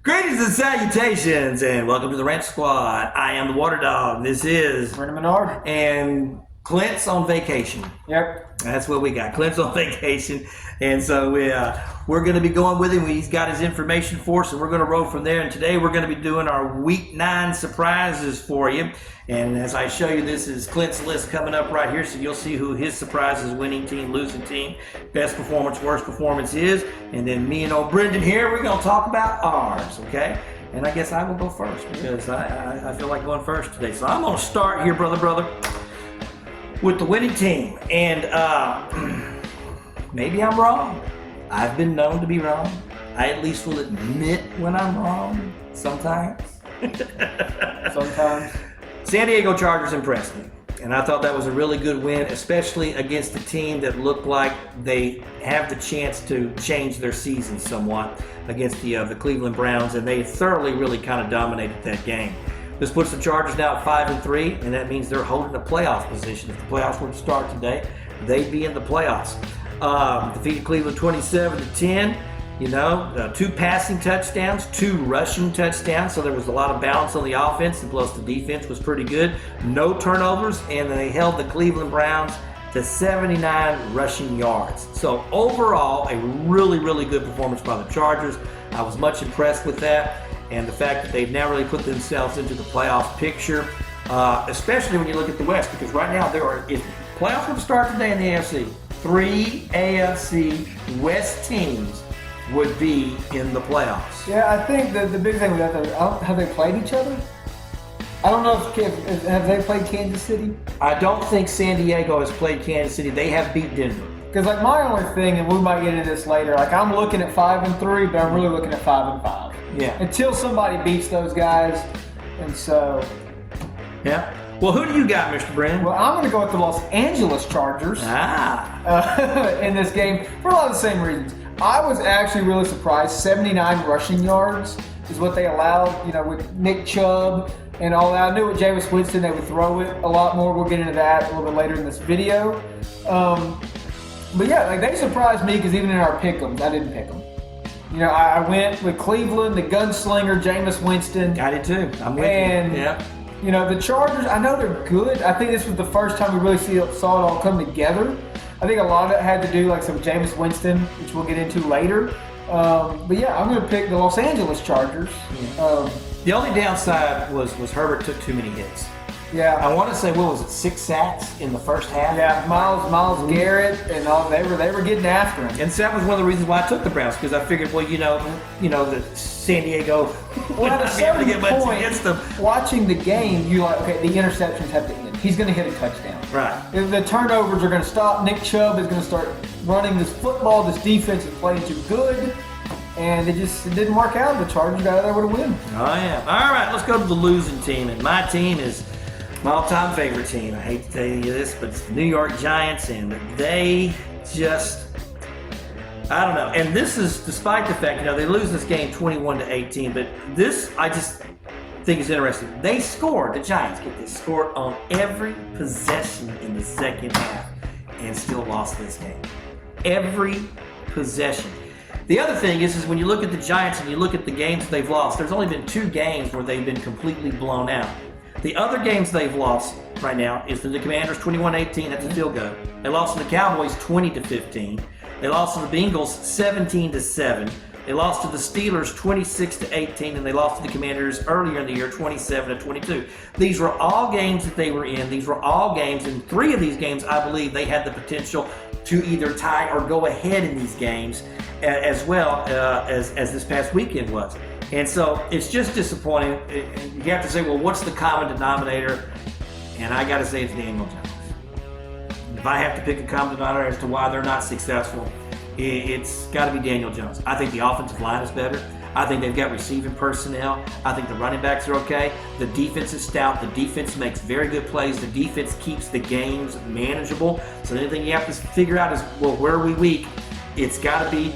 Greetings and salutations, and welcome to the Rant Squad. I am the Water Dog. This is Brennan Menard. and Clint's on vacation. Yep. That's what we got. Clint's on vacation, and so we're going to be going with him. He's got his information for us, and we're going to roll from there. And today we're going to be doing our Week 9 surprises for you. And as I show you, this is Clint's list coming up right here, so you'll see who his surprises, winning team, losing team, best performance, worst performance is. And then me and old Brendan here, we're going to talk about ours, okay? And I guess I will go first because I feel like going first today. So I'm going to start here, brother, with the winning team. And maybe I'm wrong. I've been known to be wrong. I at least will admit when I'm wrong sometimes. Sometimes. San Diego Chargers impressed me, and I thought that was a really good win, especially against a team that looked like they have the chance to change their season somewhat against the Cleveland Browns, and they thoroughly really kind of dominated that game. This puts the Chargers now at 5-3, and that means they're holding a playoff position. If the playoffs were to start today, they'd be in the playoffs. Defeated Cleveland 27-10. You know, 2 passing touchdowns, 2 rushing touchdowns, so there was a lot of balance on the offense, and plus the defense was pretty good. No turnovers, and they held the Cleveland Browns to 79 rushing yards. So overall, a really, really good performance by the Chargers. I was much impressed with that, and the fact that they've now really put themselves into the playoff picture, especially when you look at the West, because right now if playoffs were to start today in the AFC, 3 AFC West teams would be in the playoffs. Yeah, I think the big thing with that, have they played each other? I don't know if have they played Kansas City? I don't think San Diego has played Kansas City. They have beat Denver. Because like my only thing, and we might get into this later, like I'm looking at 5-3, but I'm really looking at 5-5. Yeah. Until somebody beats those guys, and so. Yeah. Well, who do you got, Mr. Brennan? Well, I'm going to go with the Los Angeles Chargers in this game for a lot of the same reasons. I was actually really surprised. 79 rushing yards is what they allowed, you know, with Nick Chubb and all that. I knew with Jameis Winston they would throw it a lot more. We'll get into that a little bit later in this video. But yeah, like they surprised me because even in our pick'ems, I didn't pick them. You know, I went with Cleveland, the gunslinger, Jameis Winston. I did too. I'm with you. Yeah. You know, the Chargers, I know they're good. I think this was the first time we really saw it all come together. I think a lot of it had to do like some Jameis Winston, which we'll get into later. But yeah, I'm going to pick the Los Angeles Chargers. The only downside was Herbert took too many hits. Yeah. I want to say, what was it, 6 sacks in the first half? Yeah, Myles Garrett and all they were getting after him. And so that was one of the reasons why I took the Browns, because I figured, well, you know that San Diego Well, at a certain get much point, against them. watching the game, you're like, okay, the interceptions have to end. He's going to hit a touchdown. Right. The turnovers are going to stop. Nick Chubb is going to start running this football. This defense is playing too good. And it didn't work out. The Chargers got out there with a win. Oh, yeah. All right, let's go to the losing team. And my team is my all-time favorite team. I hate to tell you this, but it's the New York Giants, and they just, I don't know. And this is despite the fact, they lose this game 21-18, but this, I just think is interesting. They scored, the Giants get this, scored on every possession in the second half and still lost this game. Every possession. The other thing is when you look at the Giants and you look at the games they've lost, there's only been 2 games where they've been completely blown out. The other games they've lost right now is to the Commanders 21-18, that's a field goal. They lost to the Cowboys 20-15. They lost to the Bengals 17-7. They lost to the Steelers 26-18, and they lost to the Commanders earlier in the year 27-22. These were all games that they were in. These were all games, and 3 of these games, I believe, they had the potential to either tie or go ahead in these games, as well as this past weekend was. And so it's just disappointing. You have to say, well, what's the common denominator? And I got to say it's Daniel Jones. If I have to pick a common denominator as to why they're not successful, it's got to be Daniel Jones. I think the offensive line is better. I think they've got receiving personnel. I think the running backs are okay. The defense is stout. The defense makes very good plays. The defense keeps the games manageable. So the only thing you have to figure out is, well, where are we weak? It's got to be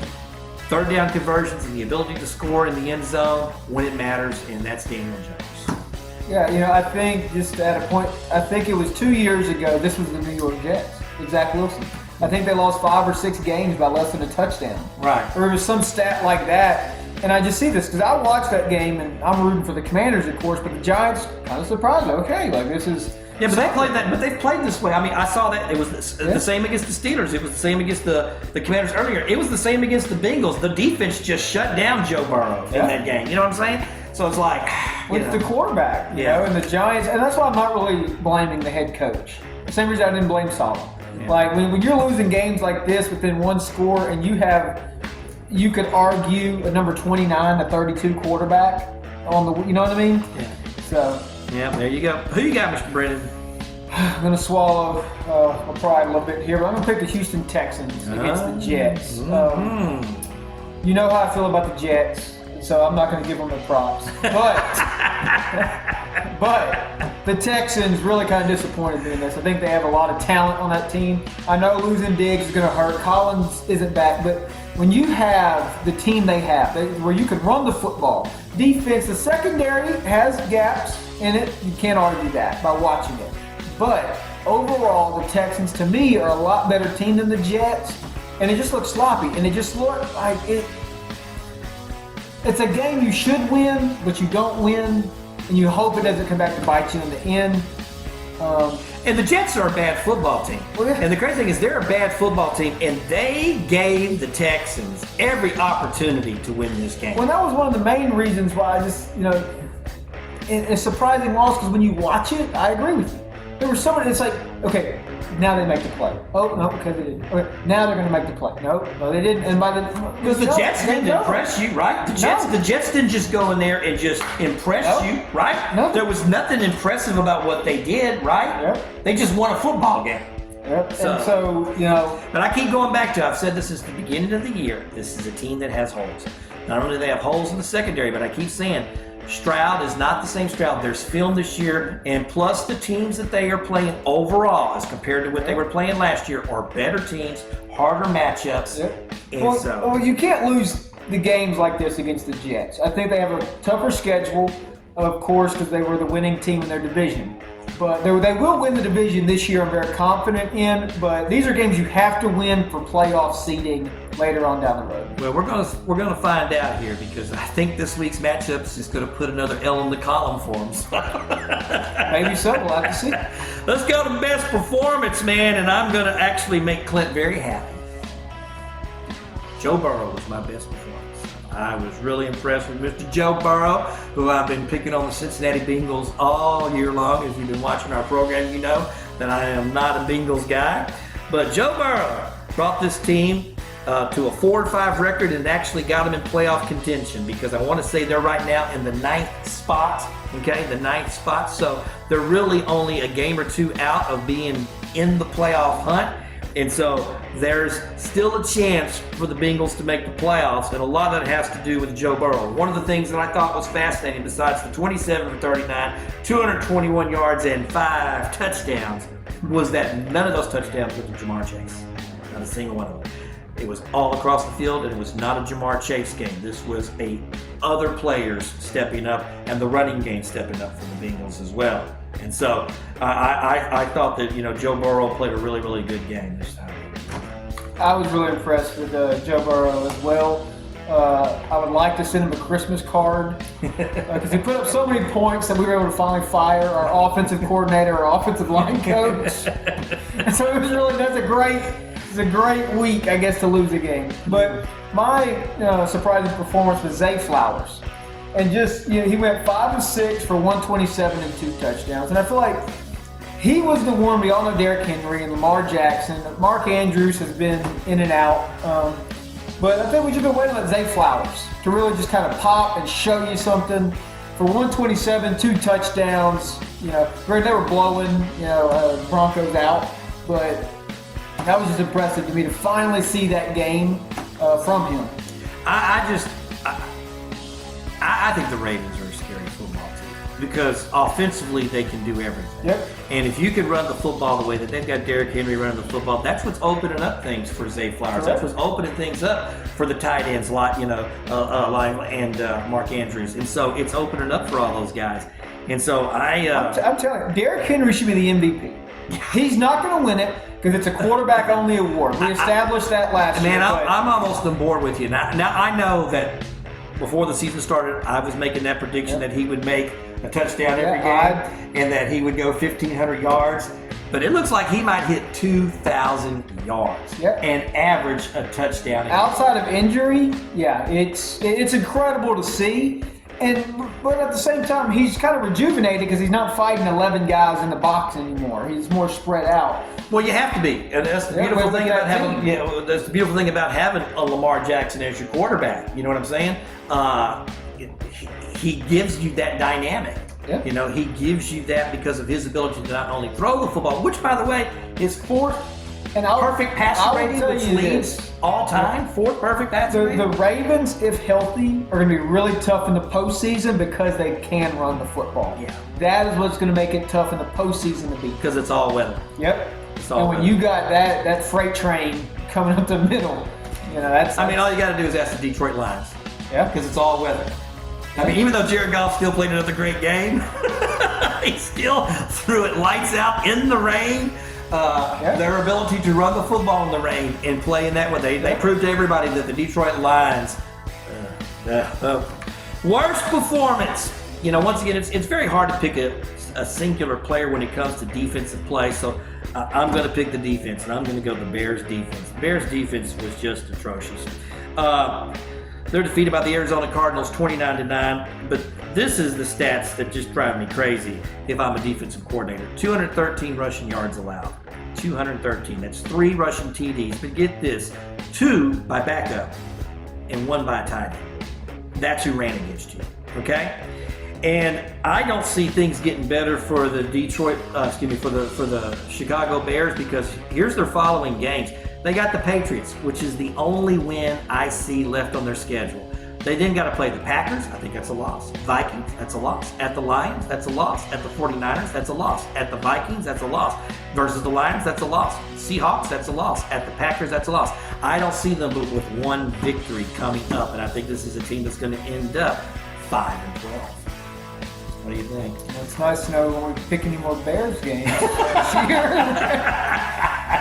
third down conversions and the ability to score in the end zone when it matters, and that's Daniel Jones. Yeah, I think just at a point, I think it was 2 years ago, this was the New York Jets with Zach Wilson. I think they lost 5 or 6 games by less than a touchdown. Right. Or it was some stat like that. And I just see this because I watched that game, and I'm rooting for the Commanders, of course, but the Giants kind of surprised me. Okay, like this is. Yeah, but they played that. But they've played this way. I mean, I saw that it was the same against the Steelers. It was the same against the Commanders earlier. It was the same against the Bengals. The defense just shut down Joe Burrow in that game. You know what I'm saying? So it's like, it's the quarterback, you know, and the Giants, and that's why I'm not really blaming the head coach. The same reason I didn't blame Solomon. Yeah. Like when you're losing games like this within one score, and you could argue a number 29 to 32 quarterback on the, you know what I mean? Yeah. So. Yeah, there you go. Who you got, Mr. Brennan? I'm going to swallow my pride a little bit here, but I'm going to pick the Houston Texans against the Jets. You know how I feel about the Jets, so I'm not going to give them the props. But the Texans really kind of disappointed me in this. I think they have a lot of talent on that team. I know losing Diggs is going to hurt. Collins isn't back, but when you have the team they have, where you can run the football, defense, the secondary has gaps in it. You can't argue that by watching it. But overall, the Texans, to me, are a lot better team than the Jets. And it just looks sloppy. And it just looks like it's a game you should win, but you don't win. And you hope it doesn't come back to bite you in the end. And the Jets are a bad football team. Well, yeah. And the crazy thing is they're a bad football team, and they gave the Texans every opportunity to win this game. Well, that was one of the main reasons why I just, it's a surprising loss because when you watch it, I agree with you. There was someone, it's like, okay, now they make the play. Oh, no, okay, they didn't. Okay, now they're going to make the play. No, they didn't. And because the Jets didn't impress you, right? The Jets didn't just go in there and just impress you, right? No. There was nothing impressive about what they did, right? Yep. They just won a football game. Yep. So, But I keep going back to, I've said this since the beginning of the year, this is a team that has holes. Not only do they have holes in the secondary, but I keep saying, Stroud is not the same Stroud. There's film this year, and plus the teams that they are playing overall, as compared to what they were playing last year, are better teams, harder matchups. Yep. And well, you can't lose the games like this against the Jets. I think they have a tougher schedule, of course, because they were the winning team in their division. But they will win the division this year, I'm very confident in. But these are games you have to win for playoff seeding later on down the road. Well, we're gonna find out here, because I think this week's matchup is just gonna put another L in the column for them. Maybe so. We'll have to see. Let's go to best performance, man, and I'm gonna actually make Clint very happy. Joe Burrow was my best performance. I was really impressed with Mr. Joe Burrow, who I've been picking on the Cincinnati Bengals all year long. If you've been watching our program, you know that I am not a Bengals guy. But Joe Burrow brought this team to a 4-5 record and actually got them in playoff contention, because I want to say they're right now in the 9th spot, okay, the 9th spot. So they're really only a game or two out of being in the playoff hunt. And so there's still a chance for the Bengals to make the playoffs, and a lot of that has to do with Joe Burrow. One of the things that I thought was fascinating, besides the 27 for 39, 221 yards and 5 touchdowns, was that none of those touchdowns were to Jamar Chase. Not a single one of them. It was all across the field, and it was not a Jamar Chase game. This was other players stepping up, and the running game stepping up for the Bengals as well. And so I thought that Joe Burrow played a really, really good game this time. I was really impressed with Joe Burrow as well. I would like to send him a Christmas card, because he put up so many points that we were able to finally fire our offensive coordinator, our offensive line coach. And so it was a great week, I guess, to lose a game. But my surprising performance was Zay Flowers. And just, he went 5 of 6 for 127 and 2 touchdowns. And I feel like he was the one. We all know Derrick Henry and Lamar Jackson. Mark Andrews has been in and out. But I think we just been waiting on Zay Flowers to really just kind of pop and show you something. For 127, 2 touchdowns. They were blowing, Broncos out. But that was just impressive to me to finally see that game from him. I think the Ravens are a scary football team, because offensively they can do everything. Yep. And if you can run the football the way that they've got Derrick Henry running the football, that's what's opening up things for Zay Flowers. Correct. That's what's opening things up for the tight ends, Lyons and Mark Andrews. And so it's opening up for all those guys. And so I'm telling you, Derrick Henry should be the MVP. He's not going to win it, because it's a quarterback-only award. We established that last year. Man, I'm almost on board with you. Now I know that before the season started, I was making that prediction that he would make a touchdown every Yeah, game and that he would go 1,500 yards. But it looks like he might hit 2,000 yards and average a touchdown. Outside of injury, yeah, it's incredible to see. But at the same time, he's kind of rejuvenated because he's not fighting 11 guys in the box anymore. He's more spread out. Well, you have to be, and that's the beautiful thing about having. That's the beautiful thing about having a Lamar Jackson as your quarterback. You know what I'm saying? He gives you that dynamic. Yeah. You know, he gives you that because of his ability to not only throw the football, which, by the way, is fourth perfect passer rating, which leads all time. Fourth perfect passer rating. The Ravens, if healthy, are going to be really tough in the postseason because they can run the football. Yeah. That is what's going to make it tough in the postseason to beat. Because it's all weather. Yep. And when you got that freight train coming up the middle, that's. I mean, all you got to do is ask the Detroit Lions. Yeah. Because it's all weather. I mean, even though Jared Goff still played another great game, he still threw it lights out in the rain. Their ability to run the football in the rain and play in that way, they proved to everybody that the Detroit Lions, worst performance. Once again, it's very hard to pick a singular player when it comes to defensive play. So I'm going to pick the defense, and I'm going to go the Bears defense. The Bears defense was just atrocious. They're defeated by the Arizona Cardinals 29-9, but this is the stats that just drive me crazy if I'm a defensive coordinator. 213 rushing yards allowed. 213. That's 3 rushing TDs. But get this, 2 by backup and 1 by a tight end. That's who ran against you, okay? And I don't see things getting better for the for the Chicago Bears, because here's their following games. They got the Patriots, which is the only win I see left on their schedule. They then got to play the Packers. I think that's a loss. Vikings, that's a loss. At the Lions, that's a loss. At the 49ers, that's a loss. At the Vikings, that's a loss. Versus the Lions, that's a loss. Seahawks, that's a loss. At the Packers, that's a loss. I don't see them with one victory coming up, and I think this is a team that's going to end up 5-12. What do you think? Well, it's nice to know when we pick any more Bears games this year.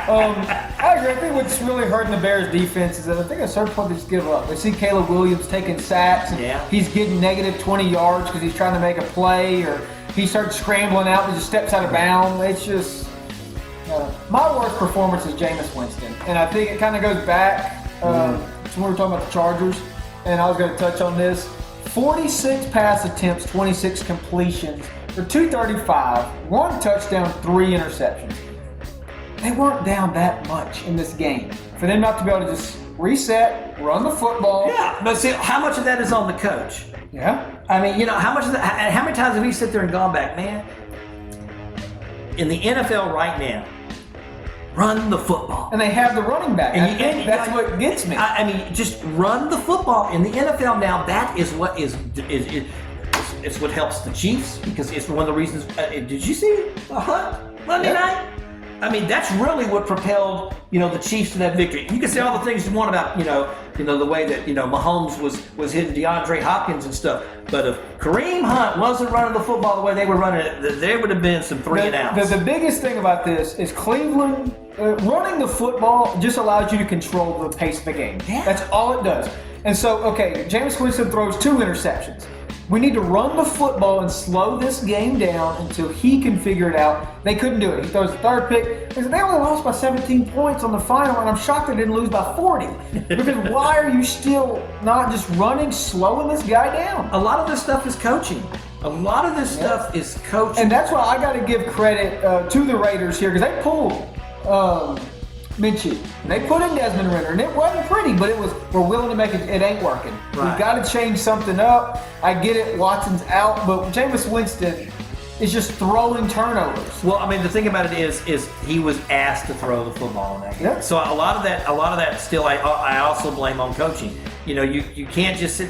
I agree. I think what's really hurting the Bears defense is that I think at a certain point they just give up. They see Caleb Williams taking sacks, and he's getting negative 20 yards because he's trying to make a play, or he starts scrambling out and just steps out of bounds. It's just my worst performance is Jameis Winston, and I think it kind of goes back to when we were talking about the Chargers, and I was going to touch on this. 46 pass attempts, 26 completions for 235, 1 touchdown, 3 interceptions. They weren't down that much in this game for them not to be able to just reset, run the football. Yeah, but see, how much of that is on the coach? Yeah. I mean, how much of that, how many times have we sit there and gone back, man? In the NFL right now, run the football. And they have the running back. And that's what gets me. I mean, just run the football. In the NFL now, that is what it's what helps the Chiefs, because it's one of the reasons. Did you see Monday night? I mean, that's really what propelled the Chiefs to that victory. You can say all the things you want about the way that Mahomes was hitting DeAndre Hopkins and stuff, but if Kareem Hunt wasn't running the football the way they were running it, there would have been some 3-and-outs. The biggest thing about this is Cleveland running the football just allows you to control the pace of the game. Yeah. That's all it does. And so, Jameis Winston throws 2 interceptions. We need to run the football and slow this game down until he can figure it out. They couldn't do it. He throws the 3rd pick. They only lost by 17 points on the final, and I'm shocked they didn't lose by 40. Because why are you still not just running, slowing this guy down? A lot of this stuff is coaching. A lot of this stuff is coaching. And that's why I got to give credit to the Raiders here, because they pulled Minshew. They put in Desmond Ritter, and it wasn't pretty, but we're willing to make it. It ain't working. Right. We've got to change something up. I get it. Watson's out, but Jameis Winston is just throwing turnovers. Well, I mean, the thing about it is he was asked to throw the football in that game. Yeah. So a lot of that still I also blame on coaching. You can't just sit.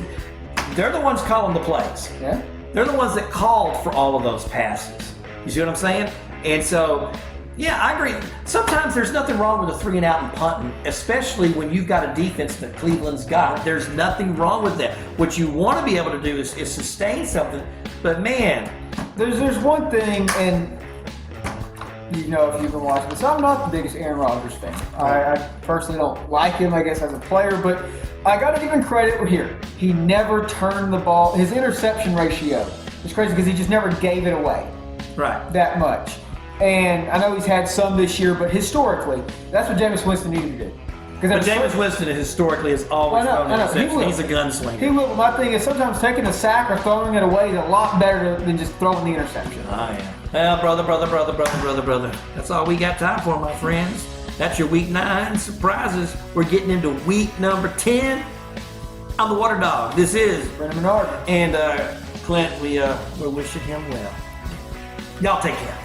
They're the ones calling the plays. Yeah. They're the ones that called for all of those passes. You see what I'm saying? And so. Yeah, I agree. Sometimes there's nothing wrong with a 3-and-out and punting, especially when you've got a defense that Cleveland's got. There's nothing wrong with that. What you want to be able to do is sustain something. But man, there's one thing, and you know if you've been watching this. I'm not the biggest Aaron Rodgers fan. I personally don't like him, I guess, as a player, but I got to give him credit here. He never turned the ball. His interception ratio is crazy because he just never gave it away that much. And I know he's had some this year, but historically, that's what Jameis Winston needed to do. But Jameis Winston historically has always thrown interceptions. He's a gunslinger. He will. My thing is sometimes taking a sack or throwing it away is a lot better than just throwing the interception. Oh, yeah. Well, brother. That's all we got time for, my friends. That's your week 9 surprises. We're getting into week number 10. I'm the Water Dog. This is Brendan Menard. And Clint, we're wishing him well. Y'all take care.